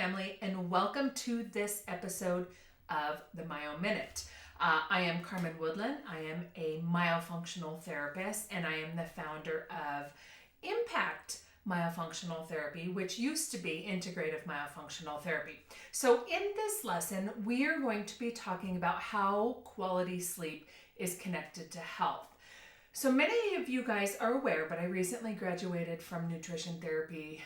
family, and welcome to this episode of the Myo Minute. I am Carmen Woodland. I am a myofunctional therapist, and I am the founder of Impact Myofunctional Therapy, which used to be Integrative Myofunctional Therapy. So in this lesson, we are going to be talking about how quality sleep is connected to health. So many of you guys are aware, but I recently graduated from nutrition therapy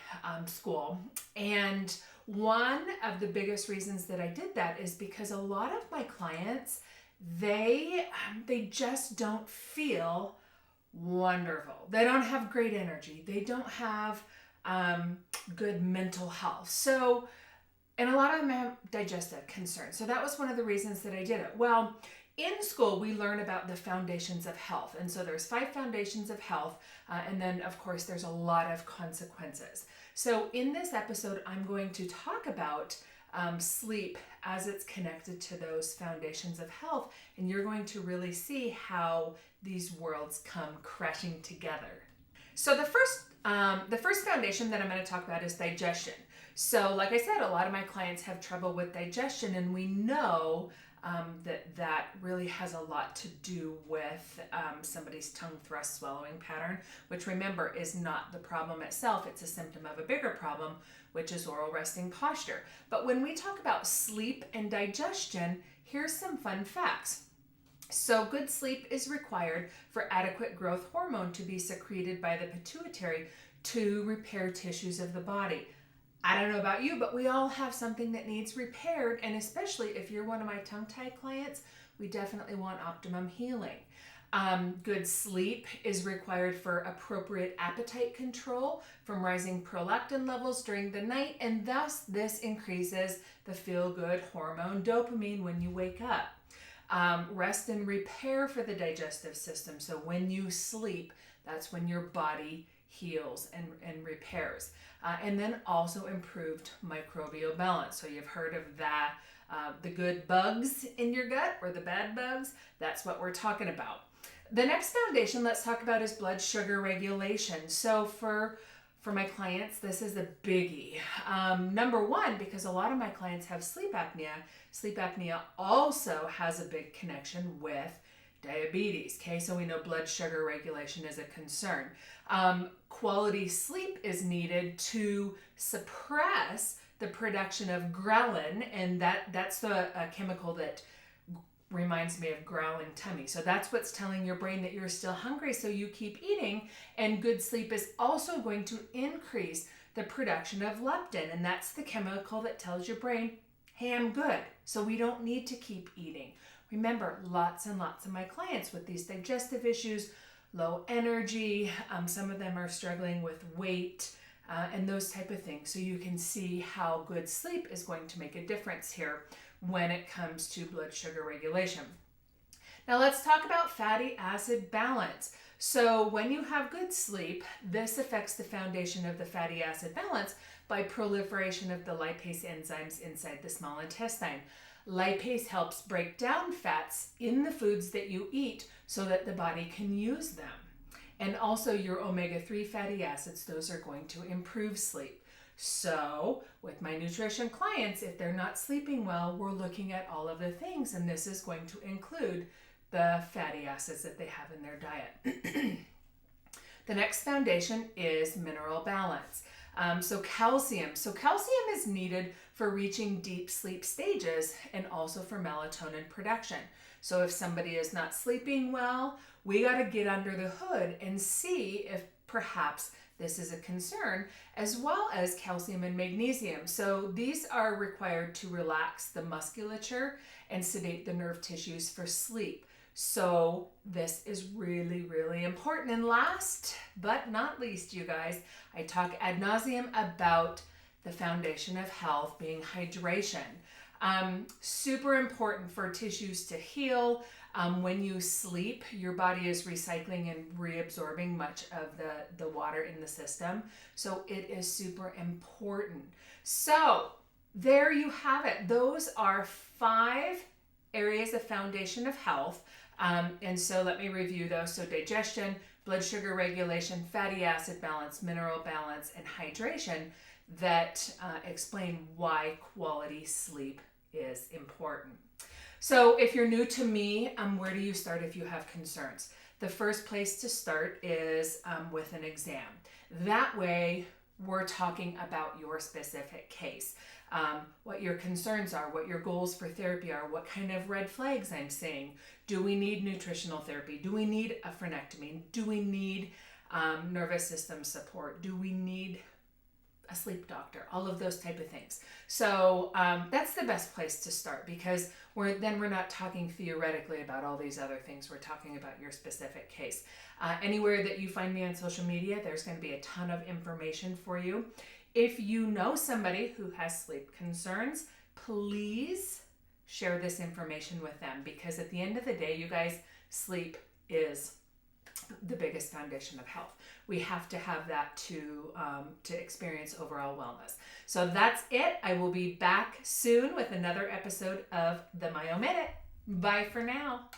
school. And one of the biggest reasons that I did that is because a lot of my clients, they just don't feel wonderful. They don't have great energy. They don't have good mental health. So, and a lot of them have digestive concerns. So that was one of the reasons that I did it. Well, in school, we learn about the foundations of health. And so there's 5 foundations of health. And then, of course, there's a lot of consequences. So in this episode, I'm going to talk about sleep as it's connected to those foundations of health. And you're going to really see how these worlds come crashing together. So the first foundation that I'm going to talk about is digestion. So like I said, a lot of my clients have trouble with digestion, and we know that really has a lot to do with somebody's tongue thrust swallowing pattern, which remember is not the problem itself. It's a symptom of a bigger problem, which is oral resting posture. But when we talk about sleep and digestion, here's some fun facts. So good sleep is required for adequate growth hormone to be secreted by the pituitary to repair tissues of the body. I don't know about you, but we all have something that needs repaired, and especially if you're one of my tongue-tied clients, we definitely want optimum healing. Good sleep is required for appropriate appetite control from rising prolactin levels during the night, and thus this increases the feel-good hormone dopamine when you wake up. Rest and repair for the digestive system. So when you sleep, that's when your body heals and repairs. And then also improved microbial balance. So you've heard of that, the good bugs in your gut or the bad bugs. That's what we're talking about. The next foundation let's talk about is blood sugar regulation. So for my clients, this is a biggie. Number one, because a lot of my clients have sleep apnea. Sleep apnea also has a big connection with diabetes. Okay, so we know blood sugar regulation is a concern. Quality sleep is needed to suppress the production of ghrelin, and that's a chemical that reminds me of growling tummy. So that's what's telling your brain that you're still hungry, so you keep eating. And good sleep is also going to increase the production of leptin, and that's the chemical that tells your brain, hey, I'm good, so we don't need to keep eating. Remember, lots and lots of my clients with these digestive issues, low energy, some of them are struggling with weight and those type of things. So you can see how good sleep is going to make a difference here when it comes to blood sugar regulation. Now let's talk about fatty acid balance. So when you have good sleep, this affects the foundation of the fatty acid balance by proliferation of the lipase enzymes inside the small intestine. Lipase helps break down fats in the foods that you eat so that the body can use them. And also your omega-3 fatty acids, those are going to improve sleep. So with my nutrition clients, if they're not sleeping well, we're looking at all of the things, and this is going to include the fatty acids that they have in their diet. The next foundation is mineral balance. So calcium is needed for reaching deep sleep stages and also for melatonin production. So if somebody is not sleeping well, we got to get under the hood and see if perhaps this is a concern, as well as calcium and magnesium. So these are required to relax the musculature and sedate the nerve tissues for sleep. So this is really, really important. And last but not least, you guys, I talk ad nauseum about the foundation of health being hydration. Super important for tissues to heal. When you sleep, your body is recycling and reabsorbing much of the water in the system. So it is super important. So there you have it. Those are 5 areas of foundation of health. And so let me review those. So digestion, blood sugar regulation, fatty acid balance, mineral balance, and hydration. that explain why quality sleep is important. So if you're new to me, where do you start if you have concerns? The first place to start is with an exam. That way, we're talking about your specific case, what your concerns are, what your goals for therapy are, what kind of red flags I'm seeing. Do we need nutritional therapy? Do we need a frenectomy? Do we need nervous system support? Do we need a sleep doctor? All of those type of things. So that's the best place to start, because we're not talking theoretically about all these other things. We're talking about your specific case. Anywhere that you find me on social media, there's going to be a ton of information for you. If you know somebody who has sleep concerns, please share this information with them, because at the end of the day, you guys, sleep is the biggest foundation of health. We have to have that to experience overall wellness. So that's it. I will be back soon with another episode of the Myo Minute. Bye for now.